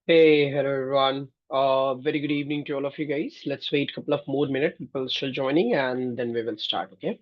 Hey, hello everyone. Very good evening to all of you guys. Let's wait a couple of more minutes. People still joining, and then we will start. Okay.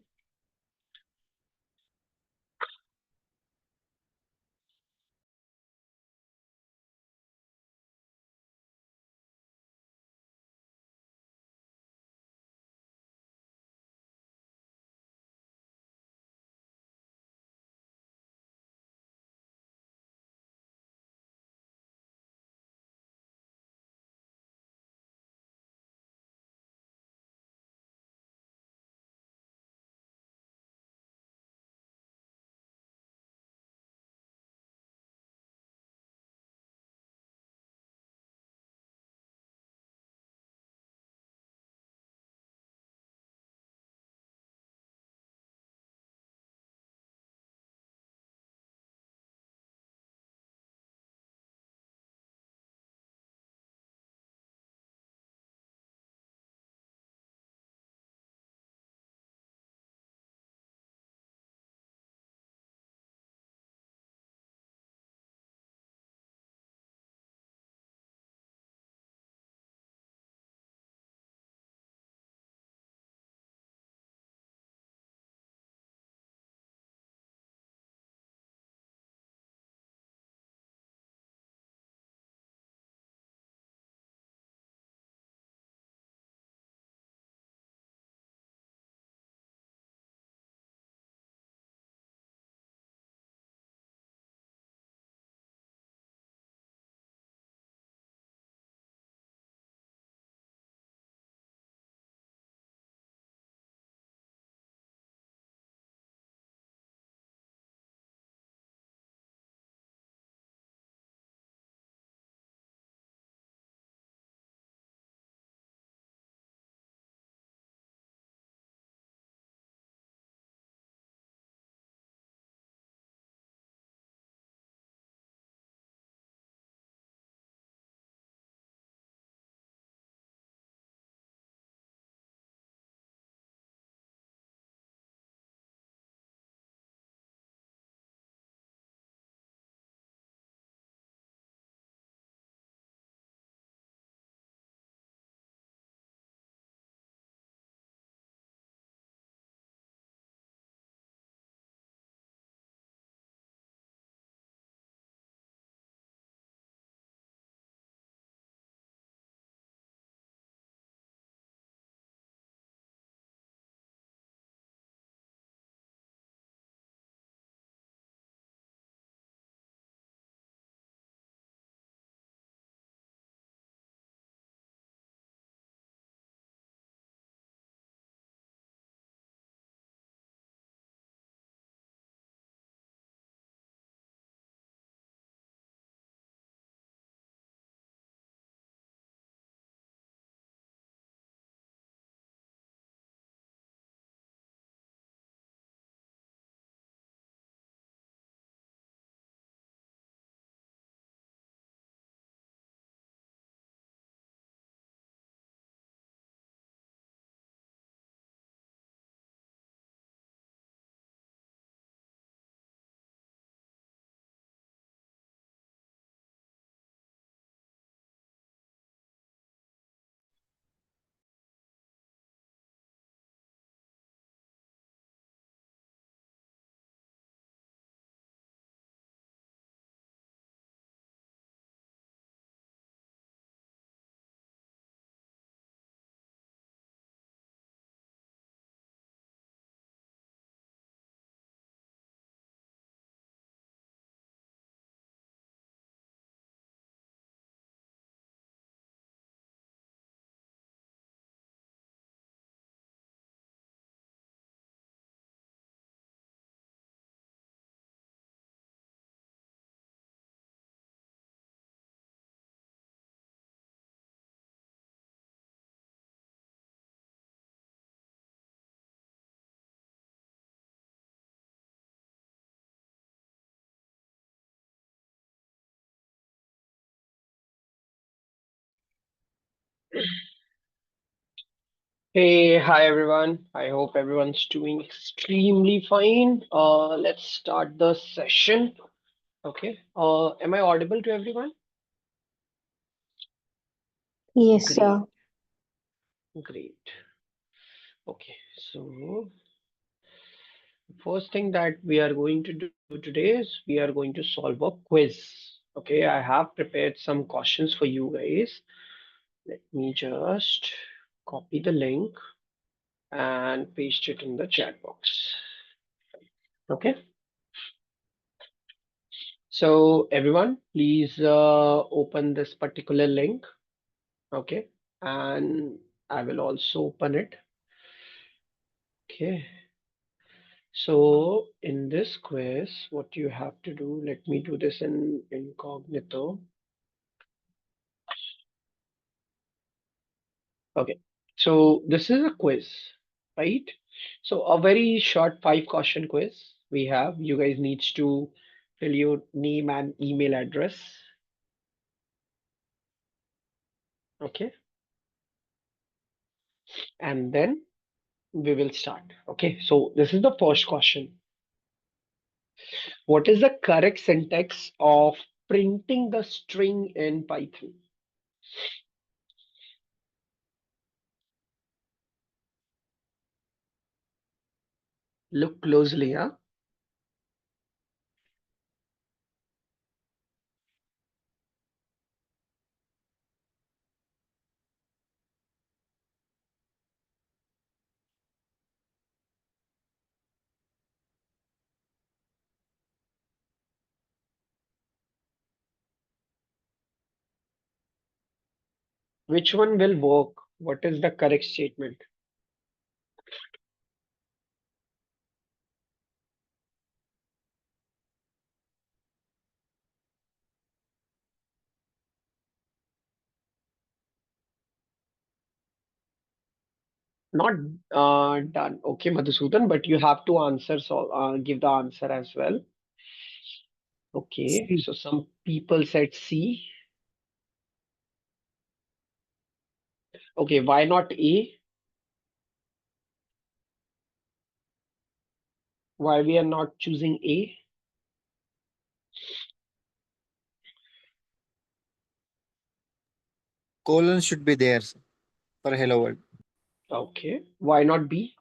Hey, hi everyone. I hope everyone's doing extremely fine. Let's start the session. Okay. Am I audible to everyone? Yes, Great, sir. great. Okay, so first thing that we are going to do today is we are going to solve a quiz. Okay, I have prepared some questions for you guys. Let me just copy the link and paste it in the chat box. Okay, so everyone, please open this particular link. Okay, and I will also open it. Okay, so in this quiz, what you have to do, let me do this in incognito. Okay, so this is a quiz, right? So a very short 5 question quiz we have. You guys needs to fill your name and email address. Okay, and then we will start. Okay, so this is the first question. What is the correct syntax of printing the string in Python? Look closely, huh? Which one will work? What is the correct statement? Not done. Okay, Madhusudan, but you have to answer, so give the answer as well. Okay, C. so some people said C. Okay, why not A? Why we are not choosing A? Colon should be there for hello world. Okay, why not B?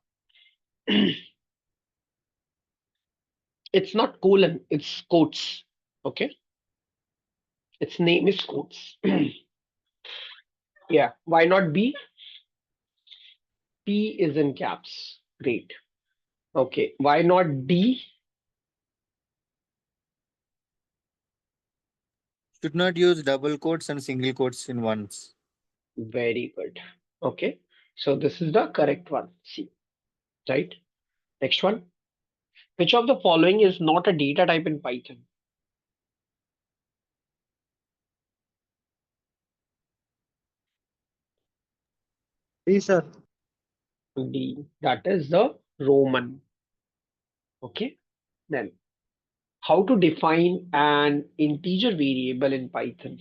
It's not colon, it's quotes. Okay, its name is quotes. Yeah, why not B? P is in caps. Great. Okay, why not D? Should not use double quotes and single quotes in once. Very good. Okay, so this is the correct one. C, right? Next one. Which of the following is not a data type in Python? D, sir. D. That is the Roman. Okay. Then how to define an integer variable in Python?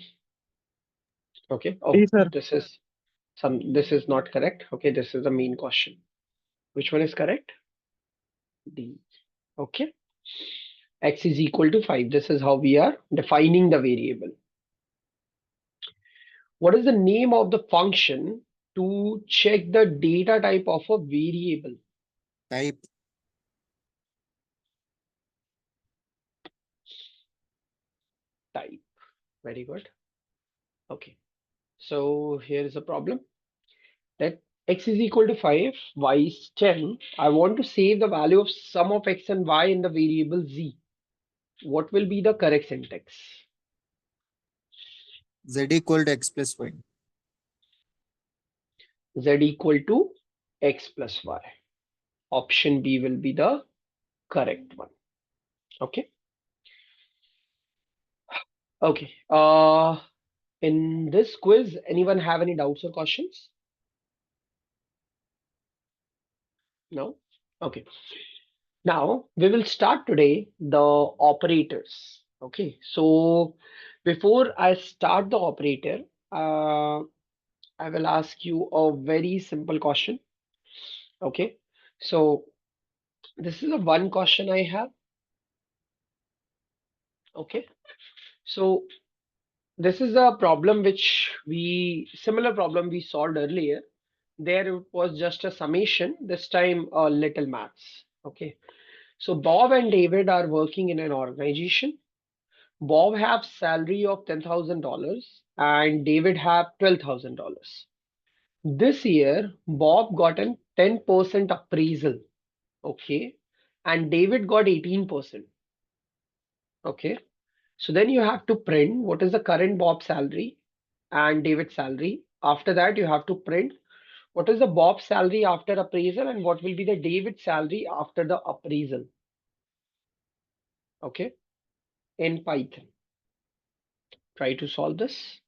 Okay. D, Oh, sir. this is not correct. Okay, this is the main question. Which one is correct? D. Okay. X is equal to 5. This is how we are defining the variable. What is the name of the function to check the data type of a variable? Type Type. Very good. Okay. So here is a problem that x is equal to 5, y is 10. I want to save the value of sum of x and y in the variable z. What will be the correct syntax? z equal to x plus y. Z equal to x plus y. Option B will be the correct one. Okay. Okay. In this quiz, anyone have any doubts or questions? No? Okay. Now we will start today the operators. Okay. So before I start the operator, uh, I will ask you a very simple question. Okay. So this is the one question I have. Okay. So This is a problem which similar problem we solved earlier. There it was just a summation, this time a little maths. Okay. So Bob and David are working in an organization. Bob have salary of $10,000 and David have $12,000. This year, Bob got an 10% appraisal. Okay. And David got 18%. Okay. So then you have to print what is the current Bob salary and David's salary. After that, you have to print what is the Bob salary after appraisal and what will be the David salary after the appraisal. Okay. In Python. Try to solve this.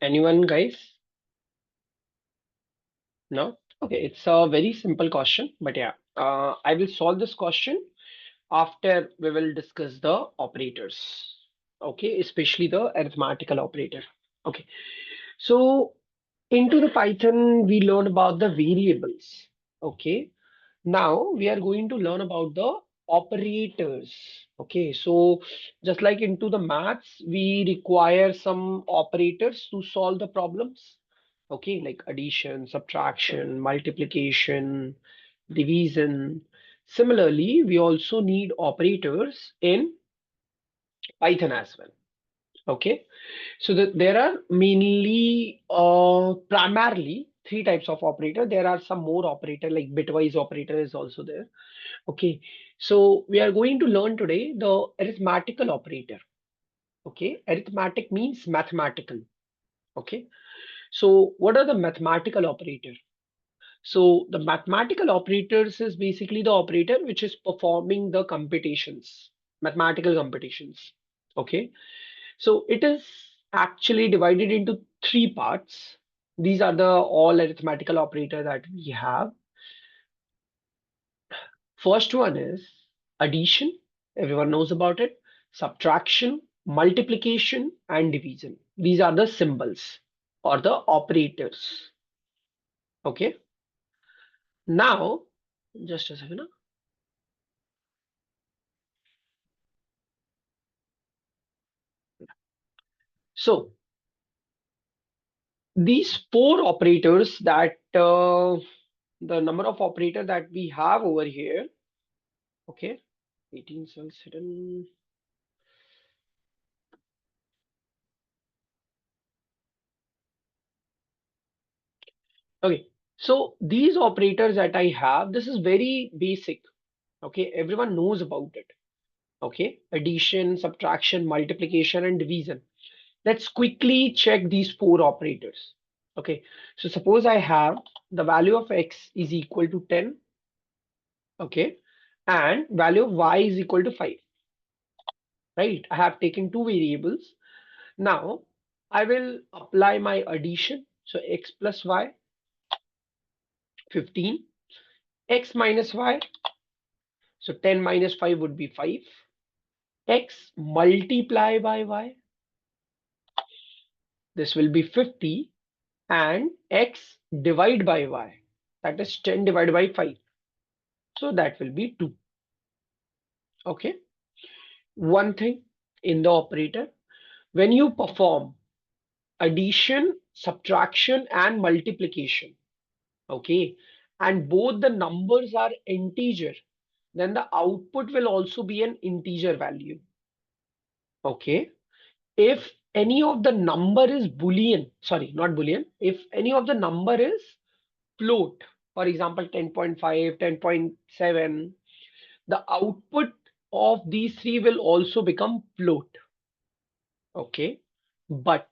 Anyone, guys? No? Okay, it's a very simple question, but yeah, I will solve this question after we will discuss the operators. Okay, especially the arithmetical operator. Okay, so into the Python, we learned about the variables. Okay, now we are going to learn about the operators. Okay, so just like into the maths, we require some operators to solve the problems. Okay, like addition, subtraction, multiplication, division. Similarly, we also need operators in Python as well. Okay, so there are mainly, primarily three types of operator. There are some more operator like bitwise operator is also there. Okay, so we are going to learn today the arithmetical operator. Okay, arithmetic means mathematical. Okay, so what are the mathematical operator? So the mathematical operators is basically the operator which is performing the computations, mathematical computations. Okay, so it is actually divided into three parts. These are the all arithmetical operator that we have. First one is addition. Everyone knows about it. Subtraction, multiplication, and division. These are the symbols or the operators. Okay. Now, just a second. So these four operators that the number of operator that we have over here. Okay, 18 cells hidden. Okay, so these operators that I have, this is very basic. Okay, everyone knows about it. Okay, addition, subtraction, multiplication, and division. Let's quickly check these four operators. Okay, so suppose I have the value of x is equal to 10. Okay, and value of y is equal to 5. Right, I have taken two variables. Now I will apply my addition. So x plus y, 15, x minus y, so 10 minus 5 would be 5, x multiply by y, this will be 50, and x divide by y, that is 10 divided by 5, so that will be 2. Okay, one thing in the operator, when you perform addition, subtraction, and multiplication, okay, and both the numbers are integer, then the output will also be an integer value. Okay, if any of the number is boolean, sorry, not boolean, if any of the number is float, for example 10.5, 10.7, the output of these three will also become float. Okay, but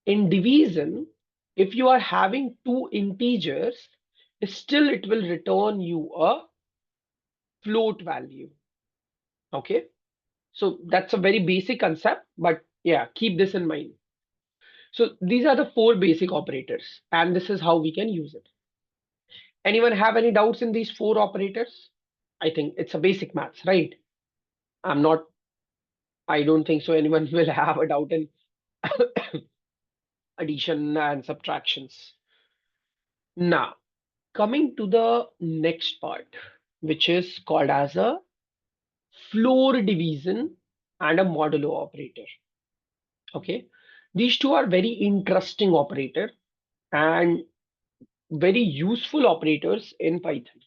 in division, if you are having two integers, still it will return you a float value. Okay, so that's a very basic concept, but yeah, keep this in mind. So these are the four basic operators, and this is how we can use it. Anyone have any doubts in these four operators? I think it's a basic maths, right? I'm not, I don't think so anyone will have a doubt in addition and subtractions. Now, coming to the next part, which is called as a floor division and a modulo operator. Okay, these two are very interesting operator and very useful operators in Python.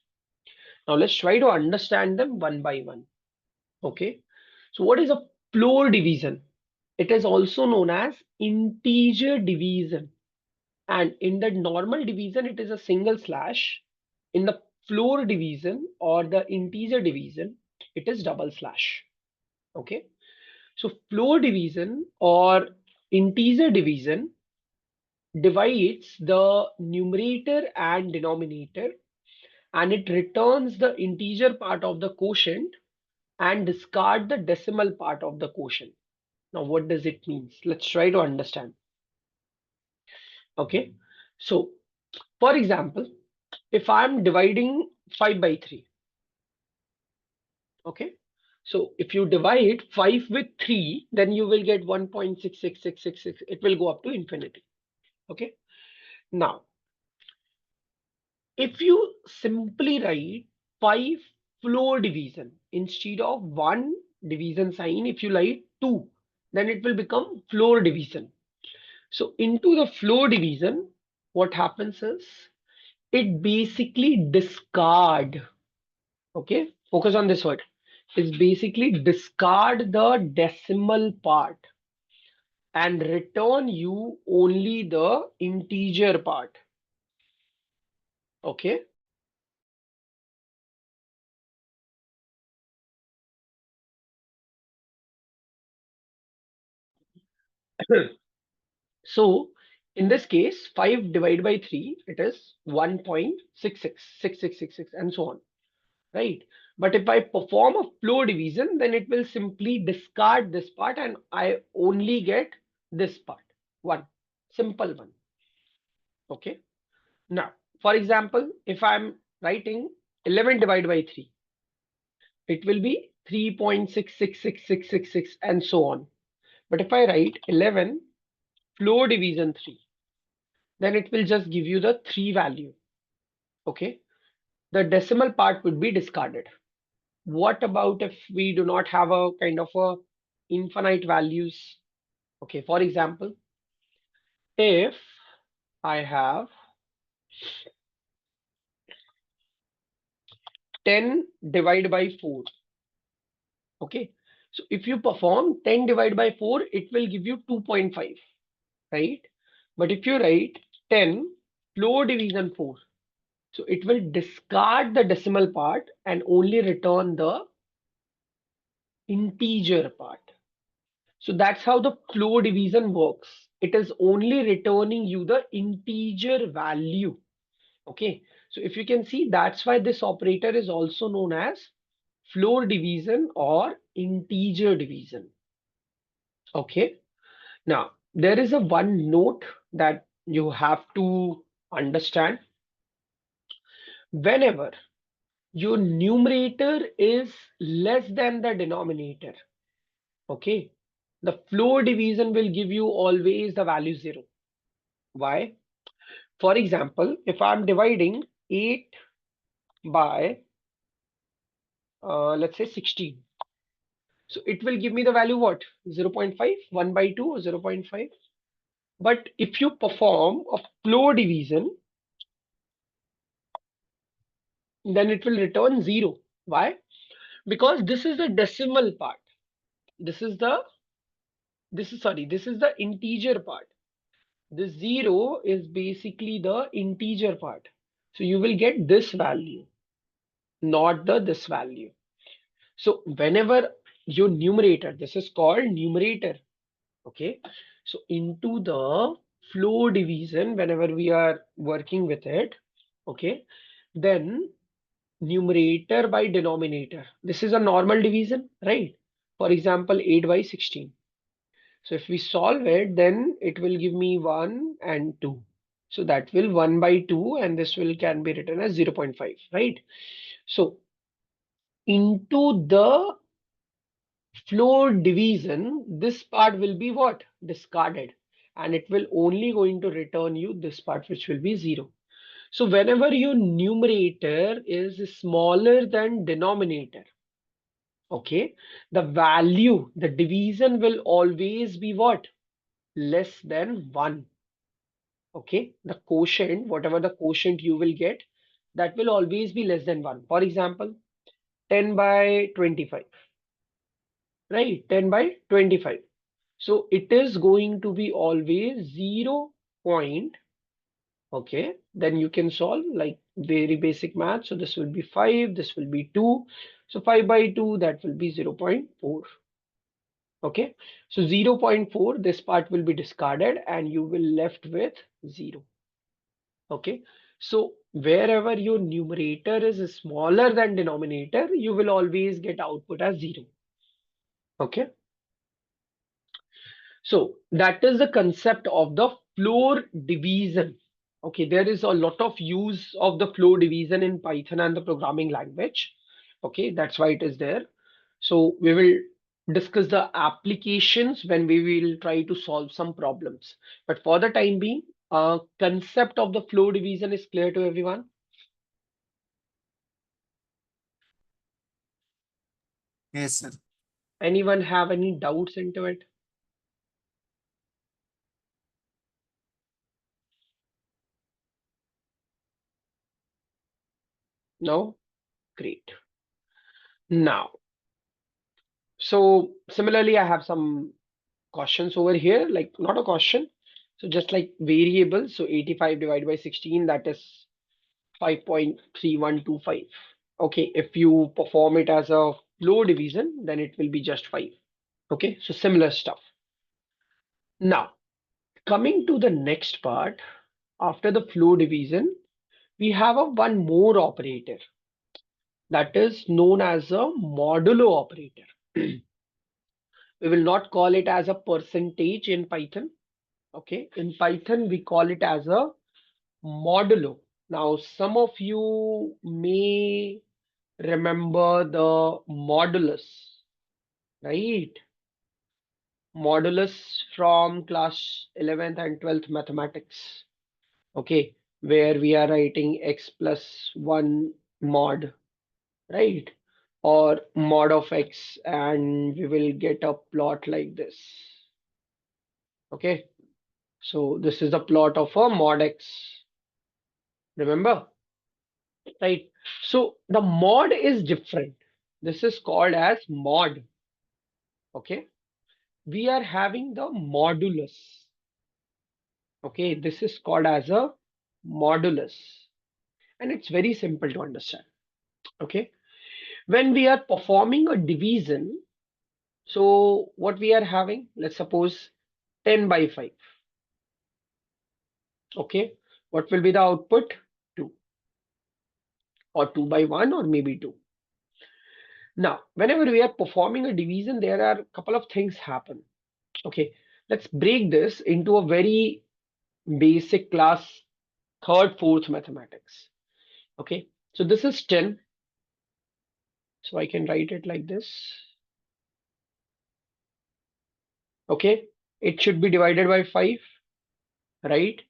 Now let's try to understand them one by one. Okay, so what is a floor division? It is also known as integer division, and in the normal division it is a single slash. In the floor division or the integer division, it is double slash. Okay, so floor division or integer division divides the numerator and denominator, and it returns the integer part of the quotient and discard the decimal part of the quotient. Now, what does it mean? Let's try to understand. Okay, so for example, if I'm dividing 5 by 3, okay, so if you divide 5 with 3, then you will get 1.66666. It will go up to infinity. Okay, now if you simply write 5 floor division instead of 1 division sign, if you write 2, then it will become floor division. So into the floor division, what happens is it basically discard, okay, focus on this word, is basically discard the decimal part and return you only the integer part. Okay, so in this case, 5 divided by 3, it is 1.666666 and so on, right? But if I perform a floor division, then it will simply discard this part and I only get this part, 1, simple one. Okay, now for example, if I'm writing 11 divided by 3, it will be 3.666666 and so on. But if I write 11 floor division 3, then it will just give you the 3 value. Okay, the decimal part would be discarded. What about if we do not have a kind of a infinite values? Okay, for example, if I have 10 divided by 4. Okay. So if you perform 10 divided by 4, it will give you 2.5, right? But if you write 10 floor division 4, so it will discard the decimal part and only return the integer part. So that's how the floor division works. It is only returning you the integer value. Okay. So if you can see, that's why this operator is also known as floor division or integer division. Okay. Now, there is a one note that you have to understand. Whenever your numerator is less than the denominator, okay, the floor division will give you always the value 0. Why? For example, if I'm dividing 8 by, let's say 16, so it will give me the value what? 0.5, 1 by 2 or 0.5. But if you perform a floor division, then it will return 0. Why? Because this is the decimal part. This is the this is the integer part. The 0 is basically the integer part. So you will get this value, not the this value. So whenever your numerator, this is called numerator. Okay. So into the floor division, whenever we are working with it, okay, then numerator by denominator. This is a normal division, right? For example, 8 by 16. So if we solve it, then it will give me 1 and 2. So that will 1 by 2 and this will can be written as 0.5, right? So into the floor division, this part will be what? Discarded. And it will only going to return you this part, which will be 0. So whenever your numerator is smaller than denominator, okay, the value, the division will always be what? Less than 1. Okay, the quotient, whatever the quotient you will get, that will always be less than 1. For example, 10 by 25, right? 10 by 25. So it is going to be always 0 point. Okay, then you can solve like very basic math. So this will be 5, this will be 2. So 5 by 2, that will be 0.4. Okay, so 0.4, this part will be discarded and you will left with 0. Okay, so wherever your numerator is smaller than denominator, you will always get output as 0. Okay, so that is the concept of the floor division. Okay, there is a lot of use of the floor division in Python and the programming language. Okay, that's why it is there. So we will discuss the applications when we will try to solve some problems. But for the time being, concept of the floor division is clear to everyone. Yes, sir. Anyone have any doubts into it? No? Great. Now, so similarly, I have some questions over here, like not a question. So just like variables, so 85 divided by 16, that is 5.3125. Okay, if you perform it as a floor division, then it will be just 5. Okay, so similar stuff. Now, coming to the next part, after the floor division, we have a one more operator that is known as a modulo operator. We will not call it as a percentage in Python. Okay, in Python, we call it as a modulo. Now, some of you may remember the modulus, right? Modulus from class 11th and 12th mathematics. Okay, where we are writing x plus 1 mod, right? Or mod of x, and we will get a plot like this. Okay, So this is the plot of a mod X. Remember, right? So the mod is different. This is called as mod. Okay. We are having the modulus. Okay. This is called as a modulus. And it's very simple to understand. Okay. When we are performing a division, so what we are having, let's suppose 10 by 5. Okay. What will be the output? 2 or 2 by 1 or maybe 2. Now, whenever we are performing a division, there are a couple of things happen. Okay. Let's break this into a very basic class third, fourth mathematics. Okay. So this is 10. So I can write it like this. Okay. It should be divided by 5, right?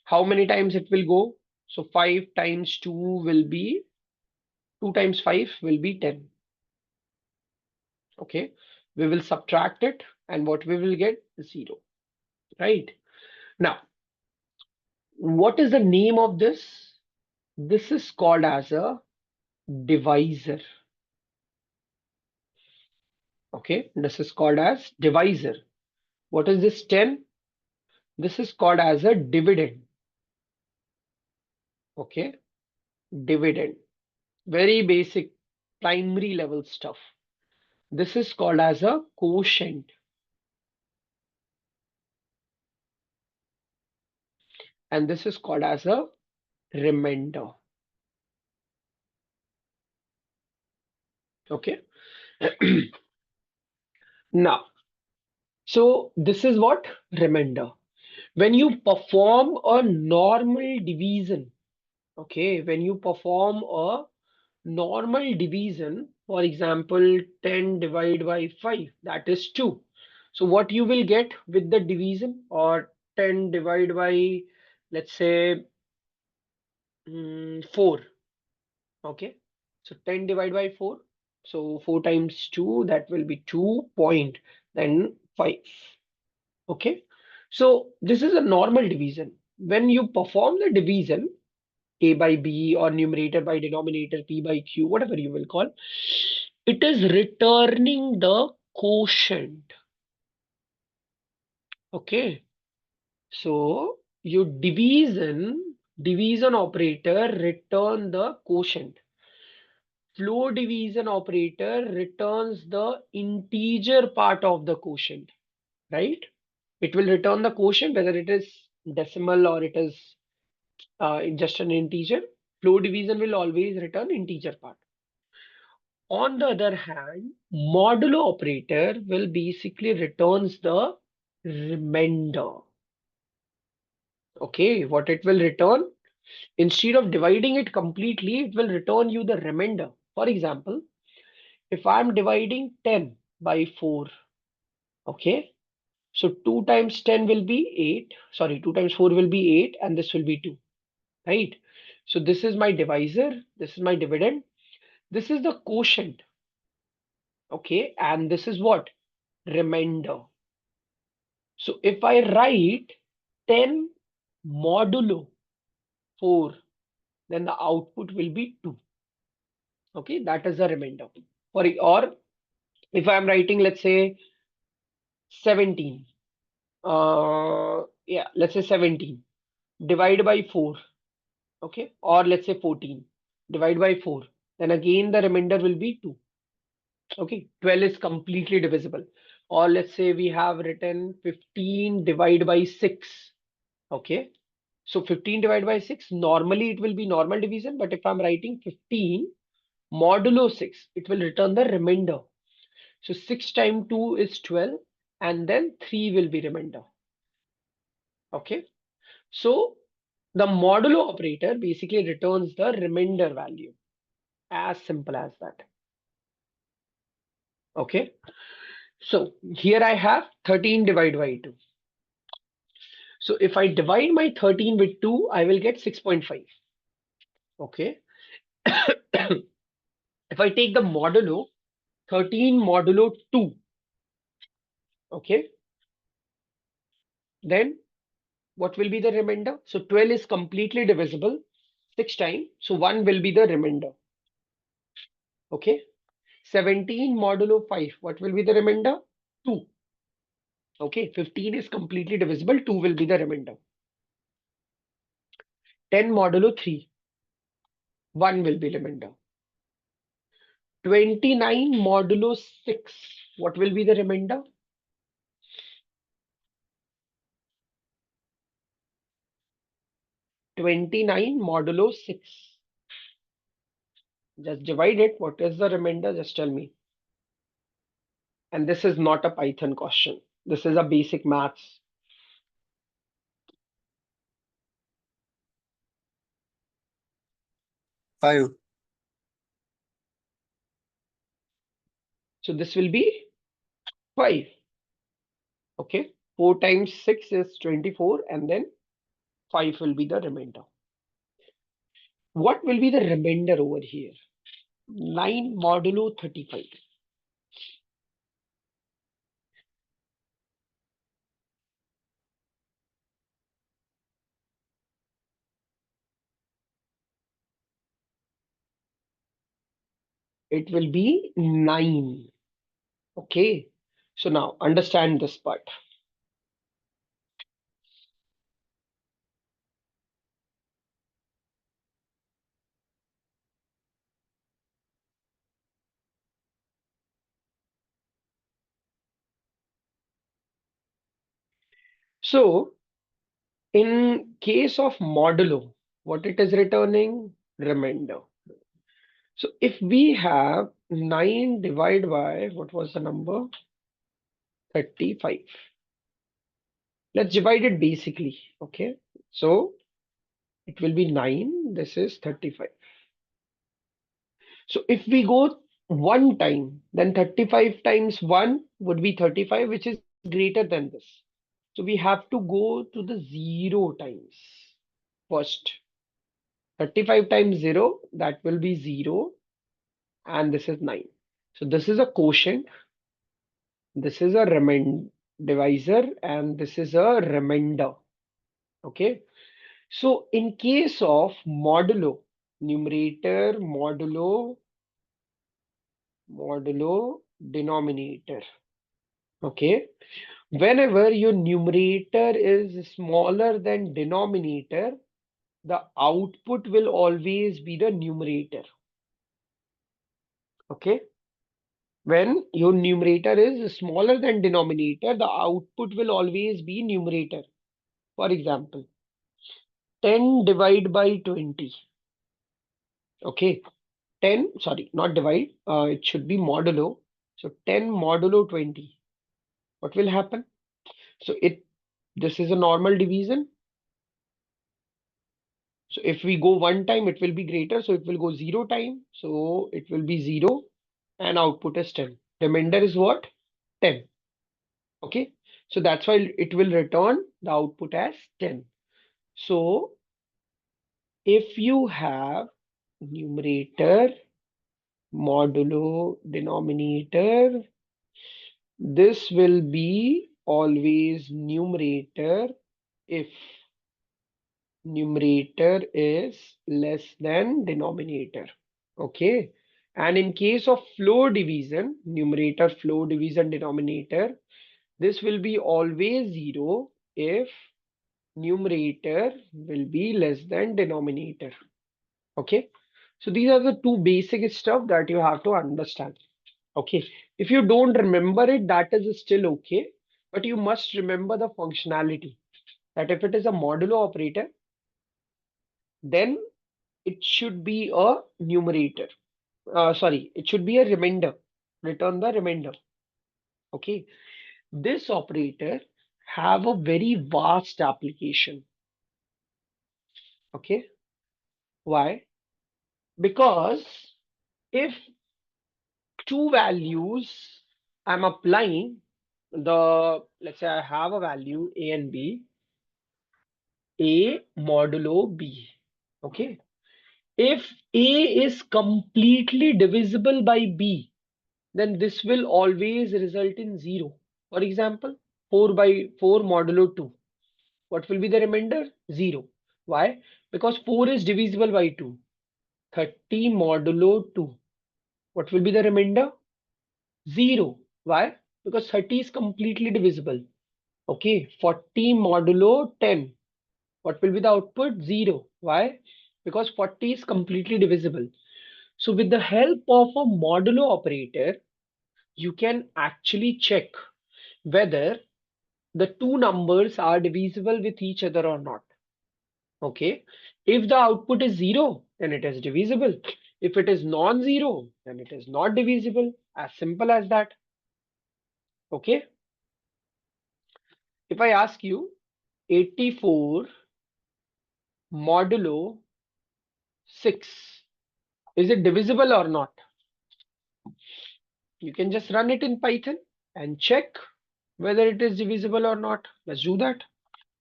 How many times it will go? So 5 times 2 will be 2 times 5 will be 10. Okay. We will subtract it and what we will get? 0. Right. Now, what is the name of this? This is called as a divisor. Okay. This is called as divisor. What is this 10? This is called as a dividend. Okay. Dividend. Very basic primary level stuff. This is called as a quotient. And this is called as a remainder. Okay. Now, so this is what remainder. When you perform a normal division, okay, when you perform a normal division, for example, 10 divided by 5, that is 2. So what you will get with the division, or 10 divided by, let's say, 4. Okay. So 10 divided by 4. So 4 times 2, that will be 2 point, then 5. Okay. So this is a normal division. When you perform the division, A by B or numerator by denominator, P by Q, whatever you will call, it is returning the quotient. Okay. So your division operator return the quotient. Flow division operator returns the integer part of the quotient, right? It will return the quotient whether it is decimal or it is just an integer. Flow division will always return integer part. On the other hand, modulo operator will basically returns the remainder. Okay, what it will return? Instead of dividing it completely, it will return you the remainder. For example, if I'm dividing 10 by 4, okay, so 2 times 10 will be 8. Sorry, 2 times 4 will be 8 and this will be 2, right? So this is my divisor, this is my dividend, this is the quotient, okay, and this is what? Remainder. So if I write 10 modulo 4, then the output will be 2. Okay, that is the remainder. Or if I'm writing, let's say 17, yeah, let's say 17, divide by 4, okay, or let's say 14, divide by 4, then again the remainder will be 2. Okay, 12 is completely divisible. Or let's say we have written 15 divided by 6. Okay, so 15 divided by 6, normally it will be normal division, but if I'm writing 15 modulo 6, it will return the remainder. So 6 times 2 is 12, and then 3 will be remainder. Okay, so the modulo operator basically returns the remainder value. As simple as that. Okay, so here I have 13 divided by 2. So if I divide my 13 with 2, I will get 6.5. Okay. If I take the modulo 13 modulo 2, okay, then what will be the remainder? So 12 is completely divisible 6 times. So 1 will be the remainder. Okay. 17 modulo 5. What will be the remainder? 2. Okay. 15 is completely divisible. 2 will be the remainder. 10 modulo 3. 1 will be remainder. 29 modulo 6. What will be the remainder? 29 modulo 6. Just divide it. What is the remainder? Just tell me. And this is not a Python question. This is a basic maths. 5. So this will be 5. Okay. 4 times 6 is 24, and then 5 will be the remainder. What will be the remainder over here? 9 modulo 35. It will be 9. Okay. So now understand this part. So in case of modulo, what it is returning? Remainder. So if we have 9 divided by, what was the number? 35. Let's divide it basically. Okay. So it will be 9. This is 35. So if we go one time, then 35 times 1 would be 35, which is greater than this. So we have to go to the 0 times first. 35 times 0, that will be 0. And this is 9. So this is a quotient. This is a divisor, and this is a remainder. Okay. So in case of modulo, numerator modulo denominator. Okay. Whenever your numerator is smaller than denominator, the output will always be the numerator. Okay. When your numerator is smaller than denominator, the output will always be numerator. For example, 10 divided by 20. Okay. 10, sorry, not divide, it should be modulo. So 10 modulo 20. What will happen? So this is a normal division. So if we go one time, it will be greater. So it will go 0 time. So it will be 0 and output is 10. Remainder is what? 10. Okay. So that's why it will return the output as 10. So if you have numerator modulo denominator, this will be always numerator if numerator is less than denominator. Okay. And in case of floor division, numerator, floor division, denominator, this will be always 0 if numerator will be less than denominator. Okay. So these are the two basic stuff that you have to understand. Okay. If you don't remember it, that is still okay. But you must remember the functionality that if it is a modulo operator, then it should be a numerator. Sorry, it should be a remainder. Return the remainder. Okay. This operator have a very vast application. Okay. Why? Because if two values I'm applying let's say I have a value A and B, A modulo B. Okay. If A is completely divisible by B, then this will always result in 0. For example, 4 by 4 modulo 2. What will be the remainder? 0. Why? Because 4 is divisible by 2. 30 modulo 2. What will be the remainder? 0. Why? Because 30 is completely divisible. Okay, 40 modulo 10. What will be the output? 0. Why? Because 40 is completely divisible. So with the help of a modulo operator, you can actually check whether the two numbers are divisible with each other or not. Okay, if the output is 0, then it is divisible. If it is non-zero, then it is not divisible. As simple as that. Okay, if I ask you 84 modulo 6, is it divisible or not? You can just run it in Python and check whether it is divisible or not. Let's do that.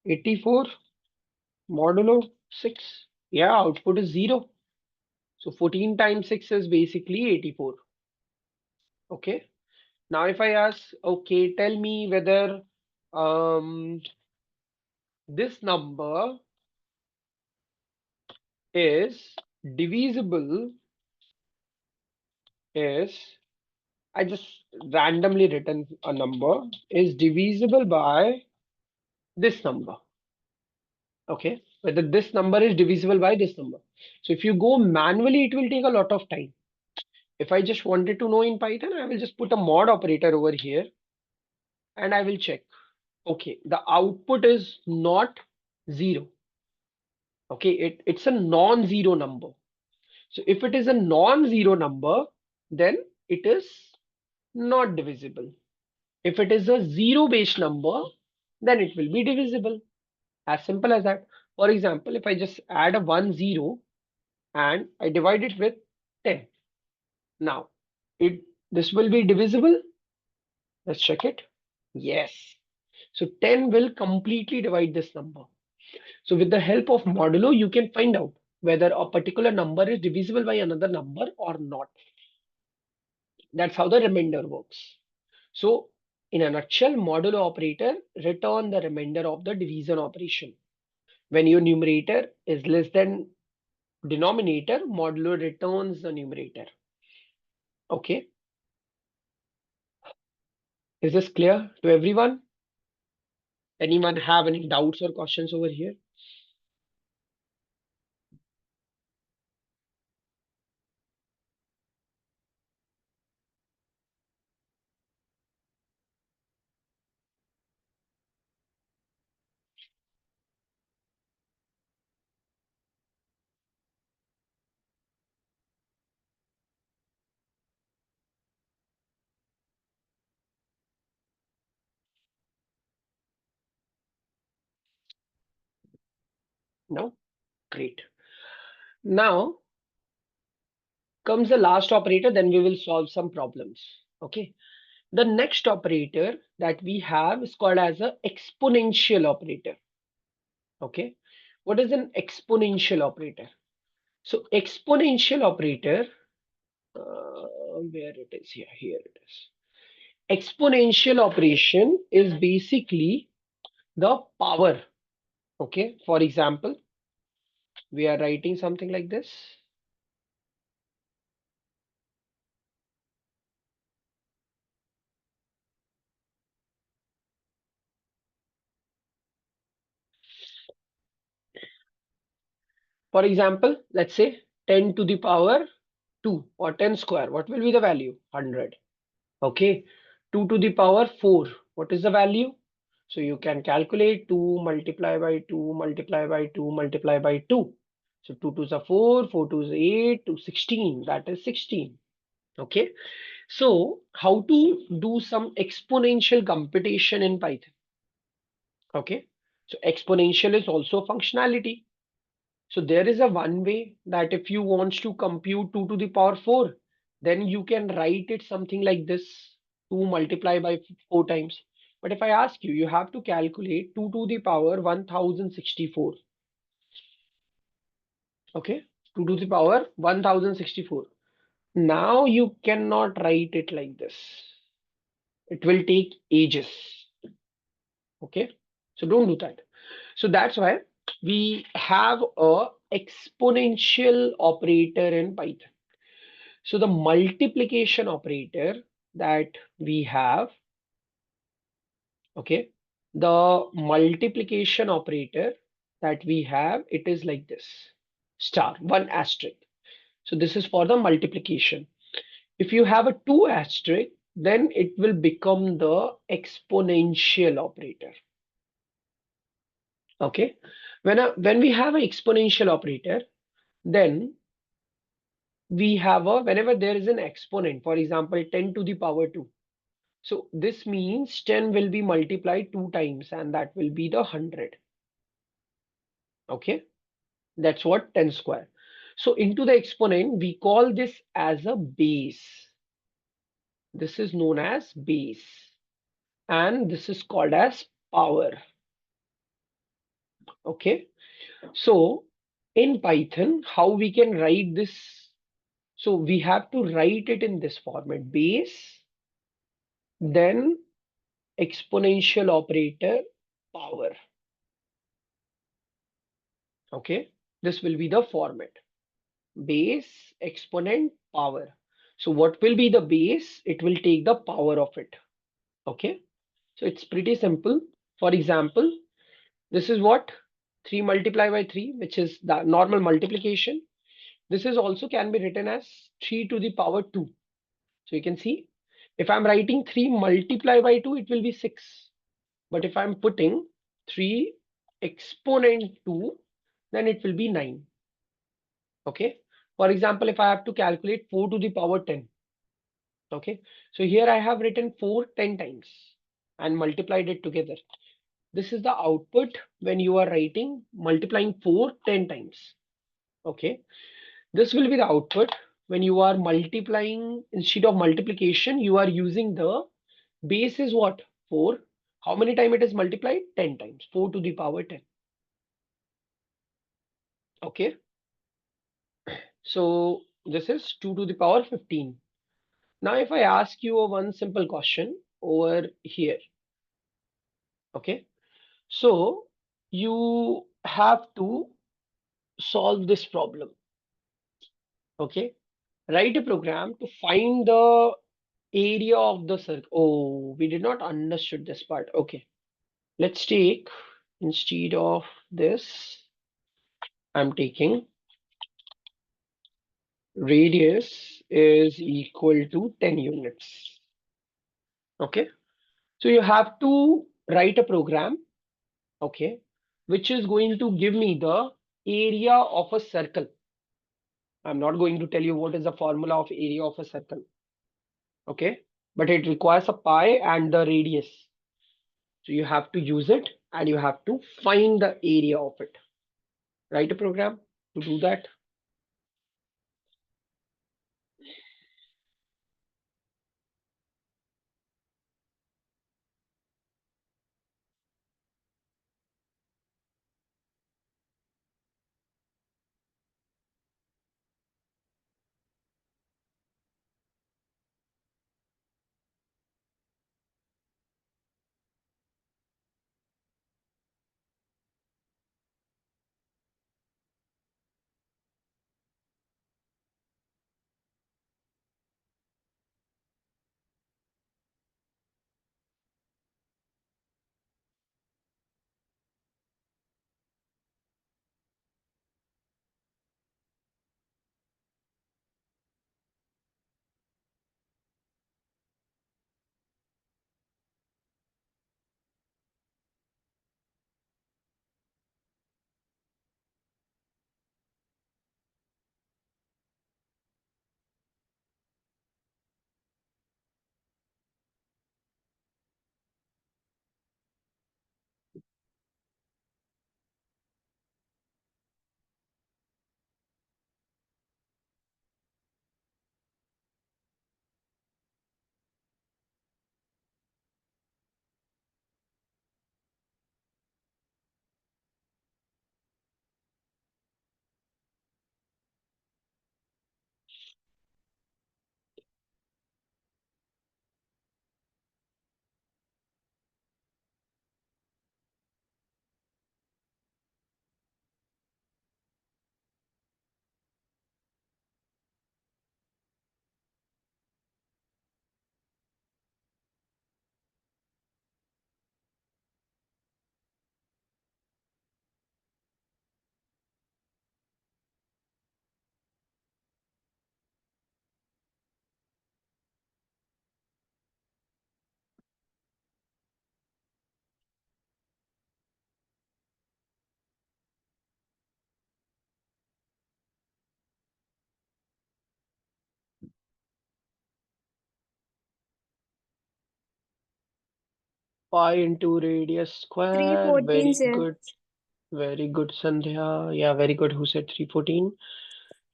84 modulo 6. Yeah, output is 0. So 14 times 6 is basically 84. Okay. Now if I ask, okay, tell me whether um, this number is divisible is, I just randomly written a number, is divisible by this number. Okay, whether this number is divisible by this number. So if you go manually, it will take a lot of time. If I just wanted to know in Python, I will just put a mod operator over here and I will check. Okay, the output is not 0. Okay, it's a non-zero number. So if it is a non-zero number, then it is not divisible. If it is a zero-based number, then it will be divisible. As simple as that. For example, if I just add a 1 0 and I divide it with 10. Now, it this will be divisible. Let's check it. Yes. So 10 will completely divide this number. So with the help of modulo, you can find out whether a particular number is divisible by another number or not. That's how the remainder works. So in a nutshell, modulo operator return the remainder of the division operation. When your numerator is less than denominator, modulo returns the numerator. Okay. Is this clear to everyone? Anyone have any doubts or questions over here? No? Great. Now comes the last operator, then we will solve some problems. Okay. The next operator that we have is called as a exponential operator. Okay. What is an exponential operator? So exponential operator, where it is here, here it is. Exponential operation is basically the power. Okay. For example, we are writing something like this. For example, let's say 10 to the power 2 or 10 square. What will be the value? 100. Okay. 2 to the power 4. What is the value? So you can calculate 2 multiply by 2 multiply by 2 multiply by 2. So 2 to the 4, 4 to the 8 to 16. That is 16. Okay. So how to do some exponential computation in Python? Okay. So exponential is also functionality. So there is a one way that if you want to compute 2 to the power 4, then you can write it something like this, 2 multiply by 4 times. But if I ask you, you have to calculate 2 to the power 1064. Okay, 2 to the power 1064. Now you cannot write it like this. It will take ages. Okay, so don't do that. So that's why we have a exponential operator in Python. So the multiplication operator that we have, okay, the multiplication operator that we have, it is like this, star, one asterisk. So this is for the multiplication. If you have a two asterisk, then it will become the exponential operator. Okay. When we have an exponential operator, then we have a whenever there is an exponent, for example, 10 to the power 2. So this means 10 will be multiplied two times and that will be the 100. Okay. That's what 10 square. So into the exponent, we call this as a base. This is known as base. And this is called as power. Okay. So in Python, how we can write this? So we have to write it in this format: base, then exponential operator, power. Okay. This will be the format: base, exponent, power. So what will be the base? It will take the power of it. Okay. So it's pretty simple. For example, this is what 3 multiplied by 3, which is the normal multiplication. This is also can be written as 3 to the power 2. So you can see if I'm writing 3 multiplied by 2, it will be 6. But if I'm putting 3 exponent 2, then it will be 9. Okay. For example, if I have to calculate 4 to the power 10. Okay. So here I have written 4 10 times and multiplied it together. This is the output when you are writing multiplying 4 10 times. Okay. This will be the output when you are multiplying. Instead of multiplication, you are using the base is what? 4. How many times it is multiplied? 10 times. 4 to the power 10. Okay. So this is 2 to the power 15. Now, if I ask you a one simple question over here, okay, so you have to solve this problem, okay, write a program to find the area of the circle. Oh, we did not understood this part. Okay, let's take instead of this, I'm taking radius is equal to 10 units. Okay, so you have to write a program, okay, which is going to give me the area of a circle. I'm not going to tell you what is the formula of area of a circle, okay, but it requires a pi and the radius. So you have to use it and you have to find the area of it. Write a program to do that. Pi into radius square. 314, Very sir. good. Very good, Sandhya. Yeah, very good. Who said 314?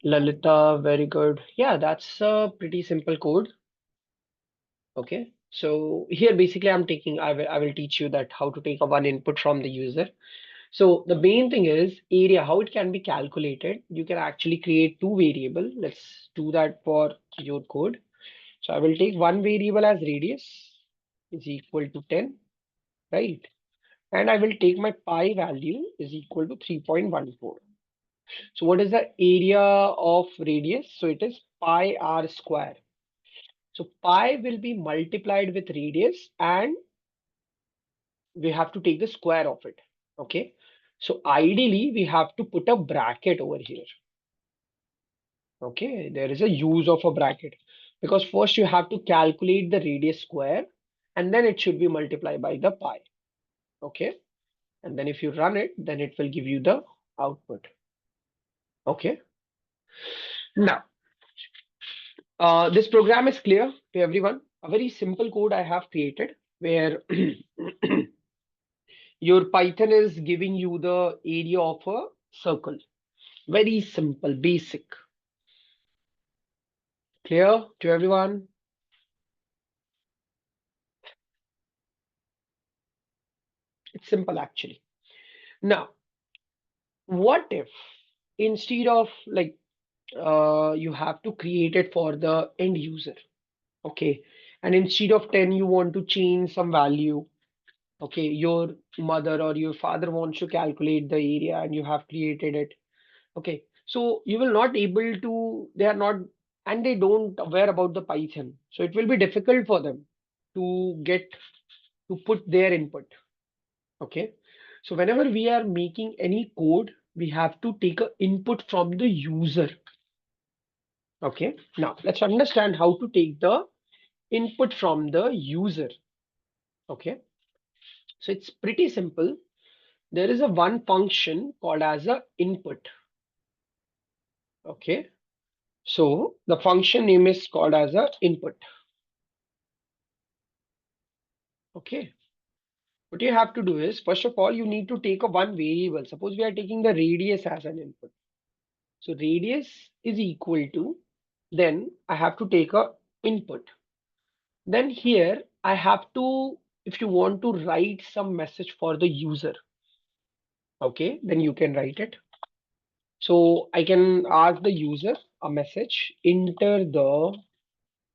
Lalita, very good. Yeah, that's a pretty simple code. Okay. So here basically I will teach you that how to take a one input from the user. So the main thing is area, how it can be calculated. You can actually create two variable. Let's do that for your code. So I will take one variable as radius is equal to 10, right? And I will take my pi value is equal to 3.14. So what is the area of radius? So it is pi r square. So pi will be multiplied with radius and we have to take the square of it. Okay. So ideally we have to put a bracket over here. Okay. There is a use of a bracket because first you have to calculate the radius square and then it should be multiplied by the pi. Okay. And then if you run it, then it will give you the output. Okay. Now, this program is clear to everyone. A very simple code I have created where your Python is giving you the area of a circle. Very simple, basic. Clear to everyone? It's simple actually. Now, what if instead of like you have to create it for the end user, okay? And instead of 10, you want to change some value. Okay, your mother or your father wants to calculate the area and you have created it. Okay, so you will not able to, they are not, and they don't aware about the Python. So it will be difficult for them to get to put their input. Okay, so whenever we are making any code, we have to take a input from the user. Okay, now let's understand how to take the input from the user. Okay, so it's pretty simple. There is a one function called as a input. Okay, so the function name is called as a input. Okay, what you have to do is first of all you need to take a one variable. Suppose we are taking the radius as an input. So radius is equal to, then I have to take a input. Then here I have to, if you want to write some message for the user, okay, then you can write it. So I can ask the user a message, enter the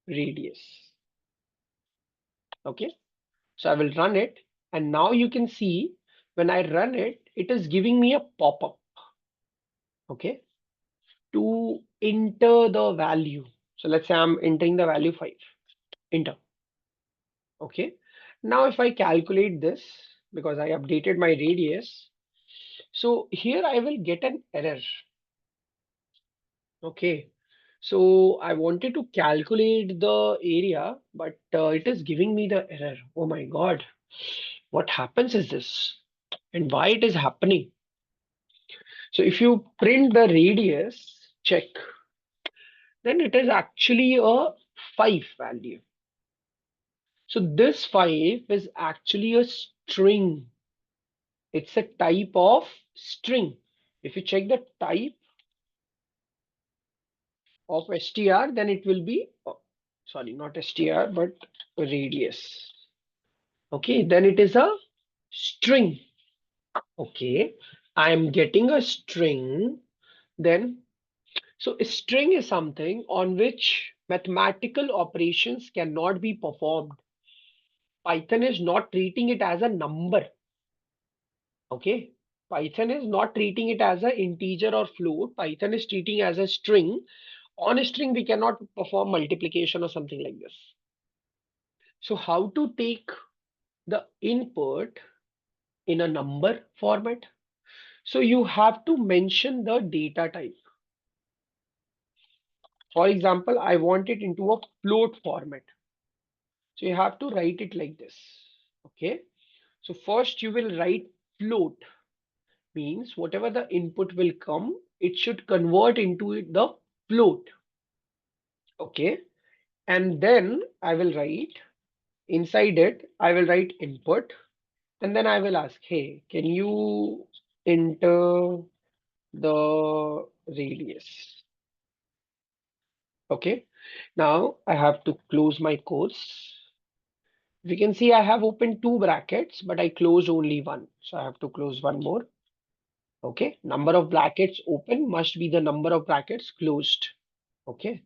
radius. Okay, so I will run it and now you can see when I run it, it is giving me a pop-up. Okay, to enter the value. So let's say I'm entering the value 5, enter. Okay, now if I calculate this because I updated my radius, so here I will get an error. Okay, so I wanted to calculate the area, but it is giving me the error. Oh my God, what happens is this and why it is happening? So if you print the radius, check, then it is actually a 5 value. So this 5 is actually a string. It's a type of string. If you check the type of str, then it will be, oh, sorry, not str, but radius. Okay, then it is a string. Okay, I am getting a string. Then, so a string is something on which mathematical operations cannot be performed. Python is not treating it as a number. Okay, Python is not treating it as an integer or float. Python is treating as a string. On a string, we cannot perform multiplication or something like this. So how to take the input in a number format? So you have to mention the data type. For example, I want it into a float format. So you have to write it like this. Okay. So first you will write float, means whatever the input will come, it should convert into the float. Okay. And then I will write Inside it, I will write input, and then I will ask, hey, can you enter the radius? Okay. Now I have to close my quotes. We can see I have opened two brackets, but I closed only one. So I have to close one more. Okay. Number of brackets open must be the number of brackets closed. Okay.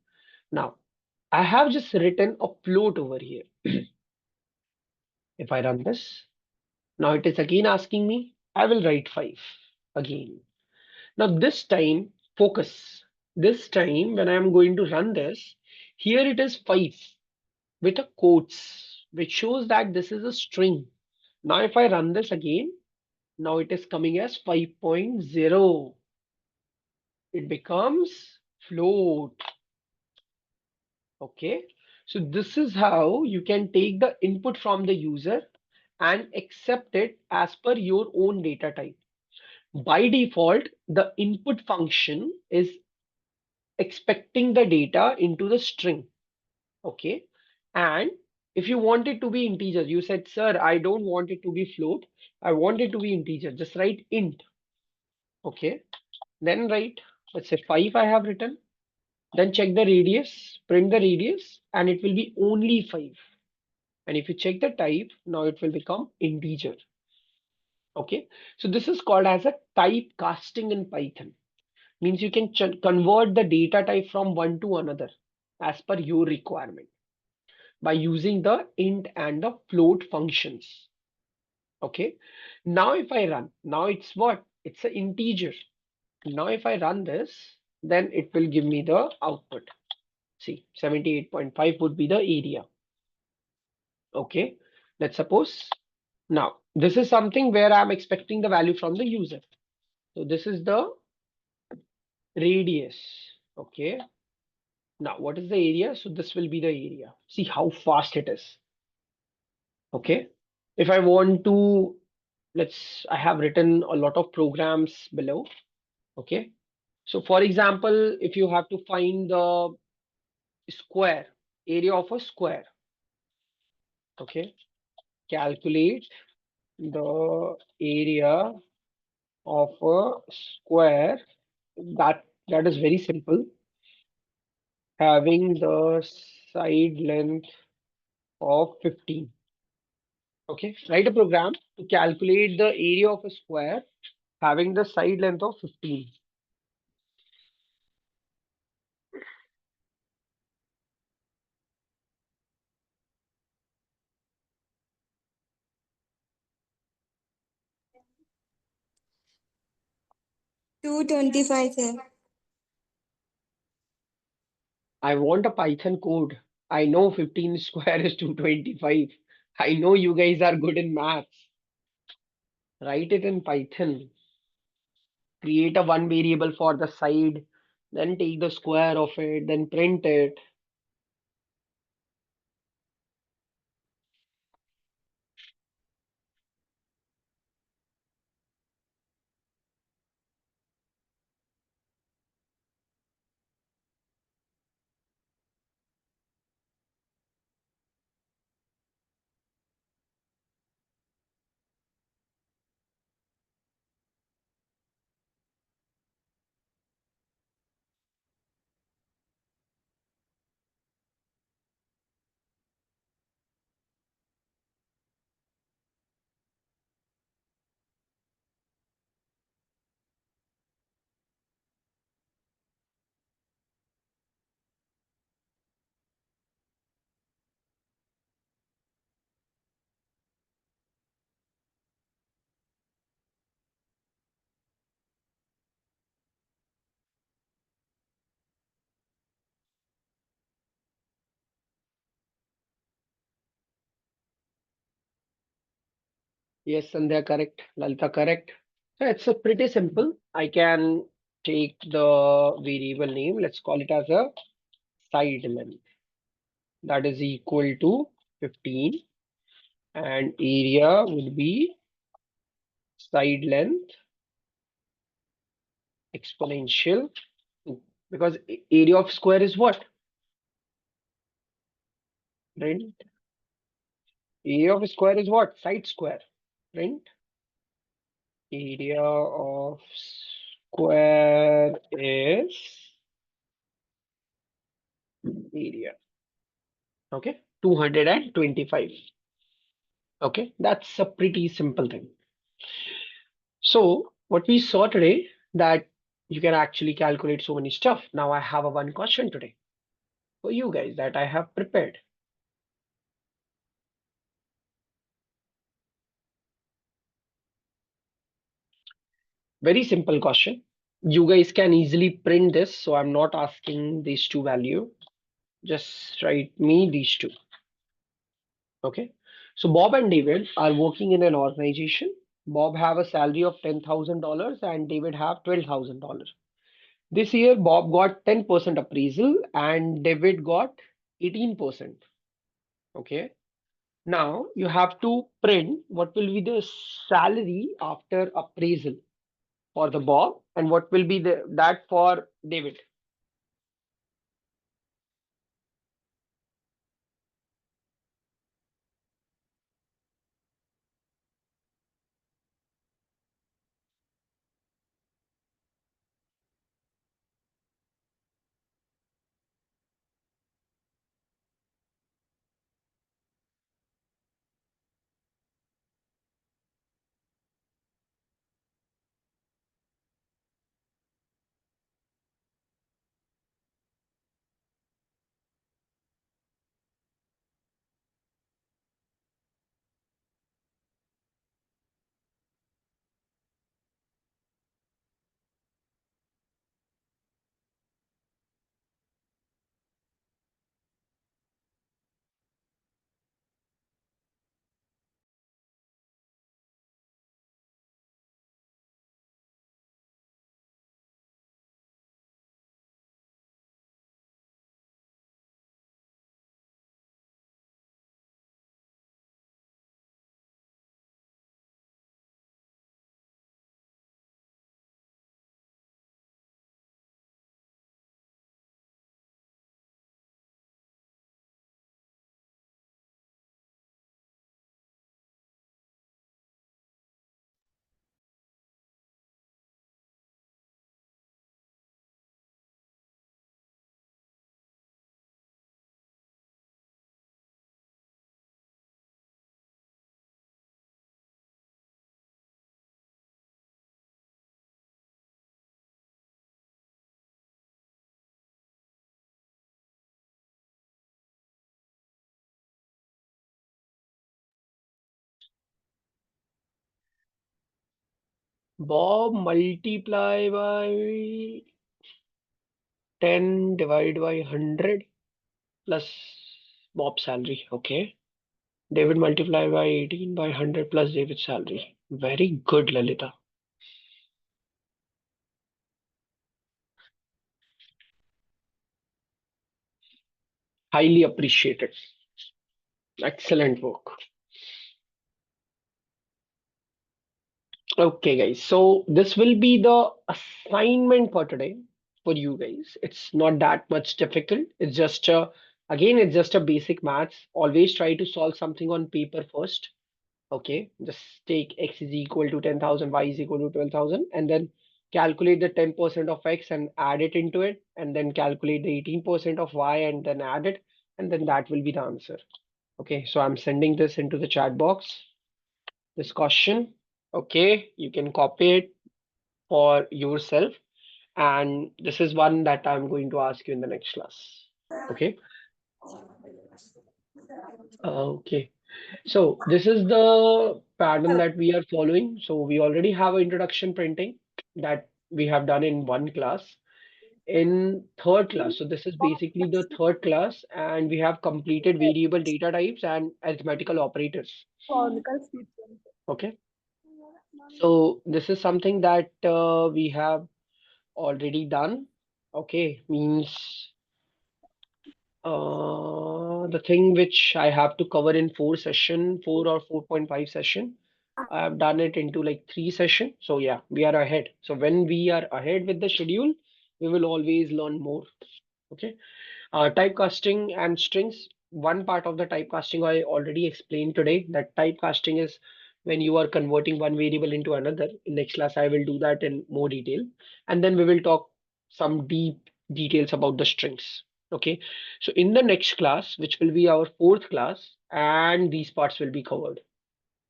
Now I have just written a float over here. If I run this, now it is again asking me, I will write 5 again. Now this time, focus. This time when I am going to run this, here it is 5 with a quotes, which shows that this is a string. Now if I run this again, now it is coming as 5.0. It becomes float. Okay. So this is how you can take the input from the user and accept it as per your own data type. By default, the input function is expecting the data into the string. Okay. And if you want it to be integer, you said, sir, I don't want it to be float. I want it to be integer. Just write int. Okay. Then write, let's say 5 I have written. Then check the radius, print the radius, and it will be only 5. And if you check the type, now it will become integer. Okay. So this is called as a type casting in Python. Means you can convert the data type from one to another as per your requirement by using the int and the float functions. Okay. Now if I run, now it's what? It's an integer. Now if I run this, then it will give me the output. See, 78.5 would be the area. Okay. Let's suppose now this is something where I'm expecting the value from the user. So this is the radius. Okay. Now what is the area? So this will be the area. See how fast it is. Okay. If I want to, I have written a lot of programs below. Okay. So for example, if you have to find the square, area of a square, okay, calculate the area of a square. That is very simple. Having the side length of 15. Okay, write a program to calculate the area of a square having the side length of 15. Two 25 है. I want a Python code. I know 15 square is 225. I know you guys are good in maths. Write it in Python. Create a one variable for the side, then take the square of it, then print it. Yes, Sandhya, correct. Lalita, correct. So it's a pretty simple. I can take the variable name. Let's call it as a side length. That is equal to 15. And area would be side length exponential 2. Because area of square is what? Print Area of square is what? Side square. Print. Area of square is area. Okay. 225. Okay. That's a pretty simple thing. So what we saw today that you can actually calculate so many stuff. Now I have a one question today for you guys that I have prepared. Very simple question. You guys can easily print this, so I'm not asking these two value. Just write me these two. Okay. So Bob and David are working in an organization. Bob have a salary of $10,000 and David have $12,000. This year, Bob got 10% appraisal and David got 18%. Okay. Now you have to print what will be the salary after appraisal for the Bob and what will be the that for David. Bob multiply by 10 divided by 100 plus Bob's salary. Okay. David multiply by 18 by 100 plus David's salary. Very good, Lalita. Highly appreciated. Excellent work. Okay, guys. So this will be the assignment for today for you guys. It's not that much difficult. It's just a, again, it's just a basic maths. Always try to solve something on paper first. Okay, just take x is equal to 10,000, y is equal to 12,000, and then calculate the 10% of x and add it into it, and then calculate the 18% of y and then add it, and then that will be the answer. Okay, so I'm sending this into the chat box, this question. Okay, you can copy it for yourself, and this is one that I'm going to ask you in the next class. Okay, okay. So this is the pattern that we are following. So we already have an introduction printing that we have done in one class. In third class, so this is basically the third class, and we have completed variable data types and arithmetical operators. Okay. So this is something that we have already done. Okay, means the thing which I have to cover in four or 4.5 session, I have done it into like 3 session. So yeah, we are ahead. So when we are ahead with the schedule, we will always learn more. Okay. Typecasting and strings. one part of the typecasting I already explained today. That typecasting is when you are converting one variable into another. In next class, I will do that in more detail. And then we will talk some deep details about the strings. Okay. So in the next class, which will be our fourth class, and these parts will be covered.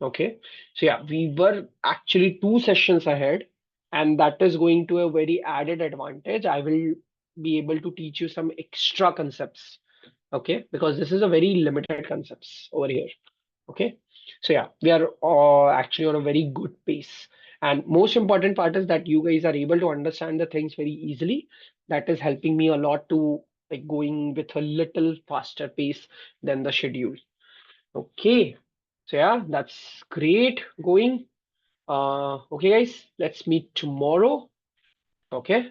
Okay. So yeah, we were actually 2 sessions ahead, and that is going to a very added advantage. I will be able to teach you some extra concepts. Okay, because this is a very limited concepts over here. Okay, so yeah, we are actually on a very good pace. And most important part is that you guys are able to understand the things very easily. That is helping me a lot to like going with a little faster pace than the schedule. Okay, so yeah, that's great going. Okay, guys, let's meet tomorrow. Okay,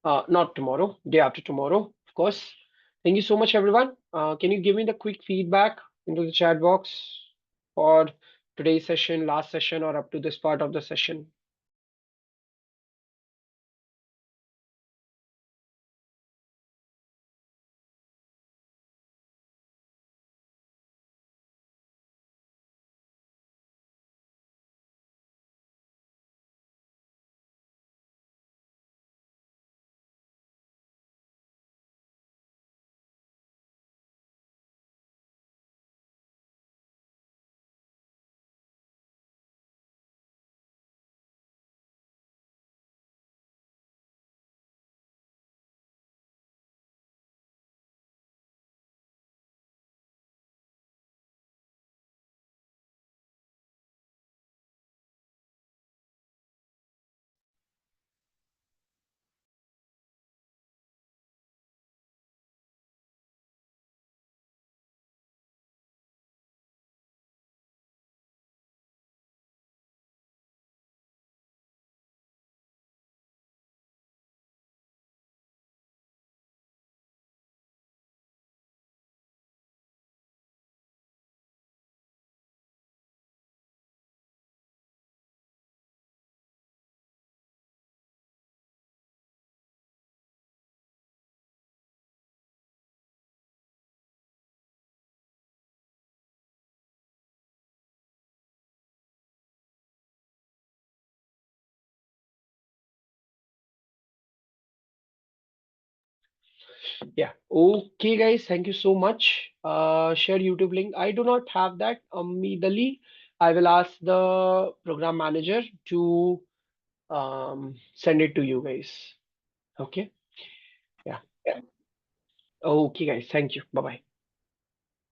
not tomorrow, day after tomorrow, of course. Thank you so much, everyone. Can you give me the quick feedback into the chat box for today's session, last session, or up to this part of the session? Yeah. Okay, guys. Thank you so much. Share YouTube link. I do not have that immediately. I will ask the program manager to send it to you guys. Okay. Yeah. Yeah. Okay, guys. Thank you. Bye bye.